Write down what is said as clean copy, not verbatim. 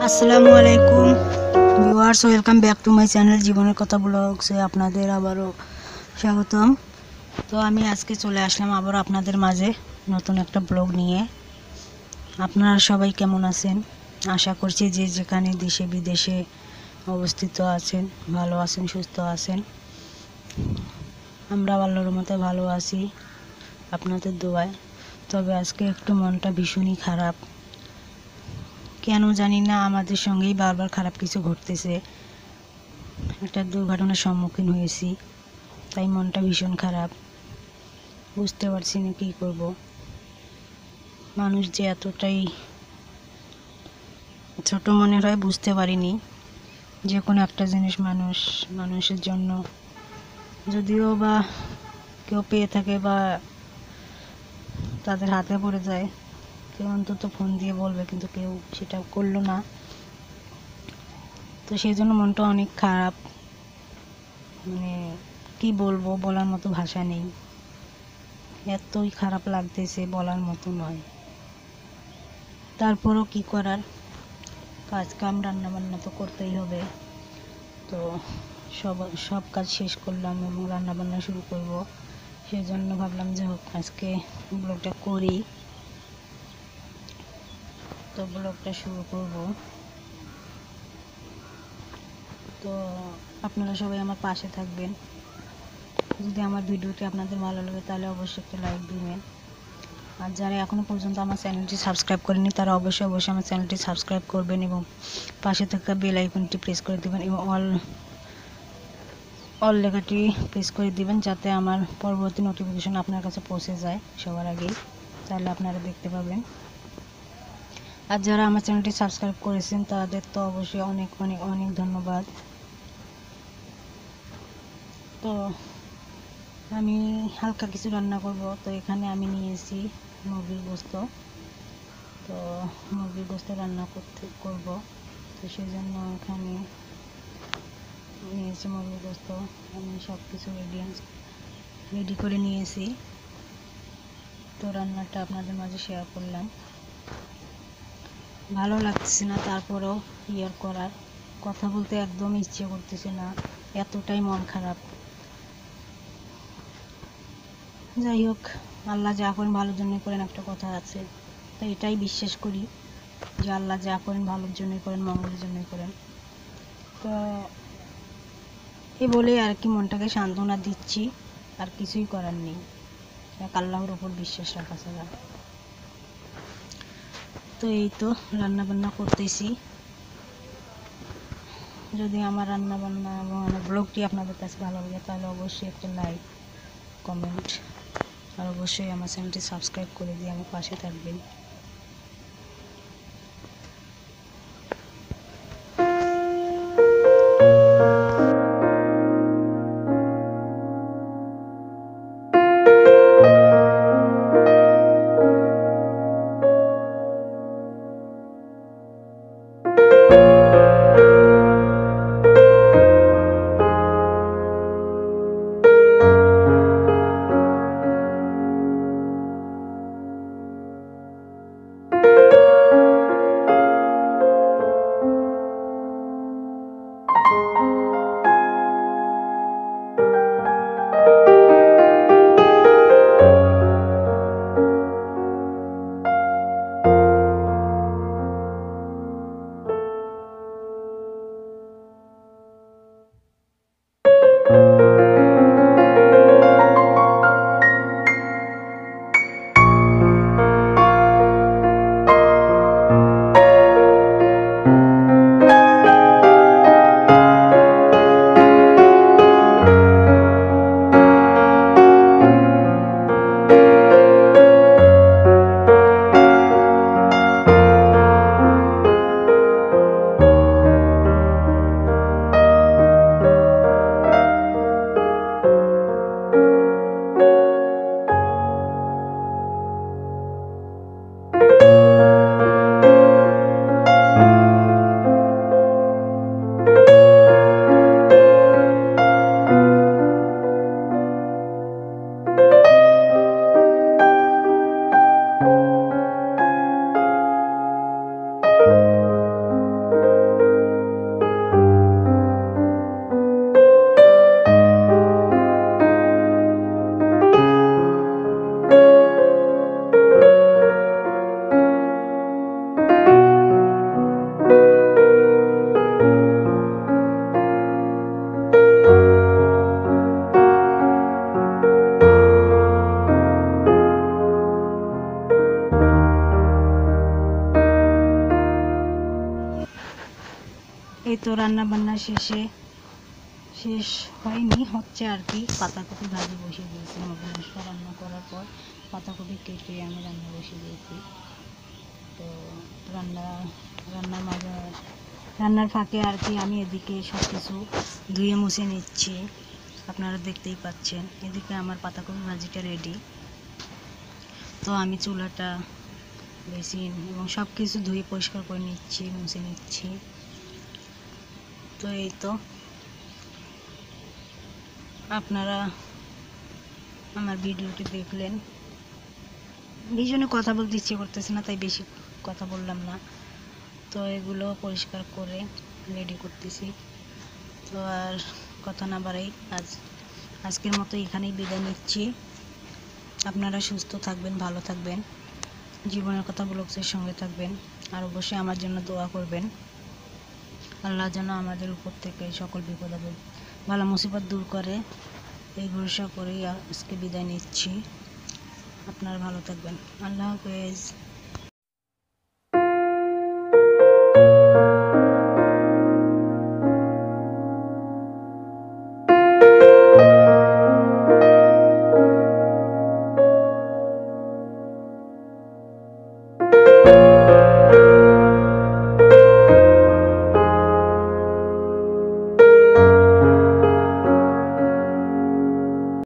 আসসালামু আলাইকুম viewers, welcome back to my channel জীবনের কথা ব্লগসে আপনাদের আবারও স্বাগতম। তো আমি আজকে চলে আসলাম আবার আপনাদের মাঝে নতুন একটা ব্লগ নিয়ে। আপনারা সবাই কেমন আছেন? আশা করছি যে যেখানে দেশে বিদেশে অবস্থিত আছেন ভালো আছেন, সুস্থ আছেন। আমরা আল্লাহর রহমতে ভালো আছি আপনাদের দোয়ায়। তবে আজকে একটু মনটা ভীষণই খারাপ, কেন জানি না আমাদের সঙ্গেই বারবার খারাপ কিছু ঘটতেছে। একটা দুর্ঘটনার সম্মুখীন হয়েছি, তাই মনটা ভীষণ খারাপ। বুঝতে পারছি না কী করব। মানুষ যে এতটাই ছোট মনের হয় বুঝতে পারিনি। যে কোনো একটা জিনিস মানুষের জন্য যদিও বা কেউ পেয়ে থাকে বা তাদের হাতে পড়ে যায়, কেউ অন্তত ফোন দিয়ে বলবে, কিন্তু কেউ সেটা করলো না। তো সেই জন্য মনটা অনেক খারাপ। মানে কি বলবো, বলার মতো ভাষা নেই। এতই খারাপ লাগতেছে, বলার মতো নয়। তারপরও কি করার, কাজ কাম রান্না বান্না তো করতেই হবে। তো সব কাজ শেষ করলাম এবং রান্না বান্না শুরু করব। সেজন্য ভাবলাম যে হোক আজকে ব্লগটা করি। তো ব্লগটা শুরু করব। তো আপনারা সবাই আমার পাশে থাকবেন। যদি আমার ভিডিওটি আপনাদের ভালো লাগে তাহলে অবশ্যই একটা লাইক দিবেন। আর যারা এখনও পর্যন্ত আমার চ্যানেলটি সাবস্ক্রাইব করেনি তারা অবশ্যই আমার চ্যানেলটি সাবস্ক্রাইব করবেন এবং পাশে থাকা বেল আইকনটি প্রেস করে দেবেন এবং অল লেখাটি প্রেস করে দিবেন, যাতে আমার পরবর্তী নোটিফিকেশন আপনার কাছে পৌঁছে যায় সবার আগেই। তাহলে আপনারা দেখতে পাবেন। আর যারা আমার চ্যানেলটি সাবস্ক্রাইব করেছেন তাদের তো অবশ্যই অনেক অনেক অনেক ধন্যবাদ। তো আমি হালকা কিছু রান্না করব। তো এখানে আমি নিয়েছি মুরগির গোস্ত। তো মুরগির গোস্ত রান্না করব। তো সেই জন্য এখানে নিয়েছি মুরগির গোস্ত। আমি সব কিছু রেডি করে নিয়েছি। তো রান্নাটা আপনাদের মাঝে শেয়ার করলাম। ভালো লাগছে না, তারপরেও কি আর করার, কথা বলতে একদম ইচ্ছে করতেছে না, এতটাই মন খারাপ। যাই হোক, আল্লাহ যা করেন ভালোর জন্যই করেন, একটা কথা আছে। তো এটাই বিশ্বাস করি যে আল্লাহ যা করেন ভালোর জন্যই করেন, মঙ্গলের জন্যই করেন। তো এ বলে আর কি মনটাকে সান্ত্বনা দিচ্ছি, আর কিছুই করার নেই, এক আল্লাহর ওপর বিশ্বাস রাখা ছাড়া। তো এই তো রান্না বান্না করতেছি। যদি আমার রান্না বান্না এবং আমার ব্লগটি আপনাদের কাছে ভালো লাগে তাহলে অবশ্যই একটা লাইক, কমেন্ট আর অবশ্যই আমার চ্যানেলটি সাবস্ক্রাইব করে দিয়ে আমার পাশে থাকবেন। এই তো রান্না বান্না শেষ হয়নি, হচ্ছে আর কি। পাতাকপি ভাজি বসিয়ে দিয়েছি, মুরগি মশলা রান্না করার পর পাতাকপি কেটে আমি রান্না বসিয়ে দিয়েছি। তো রান্নার মাঝে রান্নার ফাঁকে আর কি আমি এদিকে সব কিছু ধুয়ে মুছে নিচ্ছি, আপনারা দেখতেই পাচ্ছেন। এদিকে আমার পাতাকপি ভাজিটা রেডি। তো আমি চুলাটা বেসিন এবং সব কিছু ধুয়ে পরিষ্কার করে নিচ্ছি, মুছে নিচ্ছি। তো এই তো আপনারা আমার ভিডিওটি দেখলেন। ভীষণ কথা বলতে ইচ্ছে করতেছে না, তাই বেশি কথা বললাম না। তো এগুলো পরিষ্কার করে রেডি করতেছি। তো আর কথা না বাড়াই, আজকের মতো এখানেই বিদায় নিচ্ছি। আপনারা সুস্থ থাকবেন, ভালো থাকবেন, জীবনের কথা ব্লগসের সঙ্গে থাকবেন, আর অবশ্যই আমার জন্য দোয়া করবেন। আল্লাহ যেন আমাদের উপর থেকে সকল বিপদ আপদ বালা মুসিবত দূর করে, এই ভরসা করেই আজকে বিদায় নিচ্ছি। আপনারা ভালো থাকবেন। আল্লাহ হাফেজ।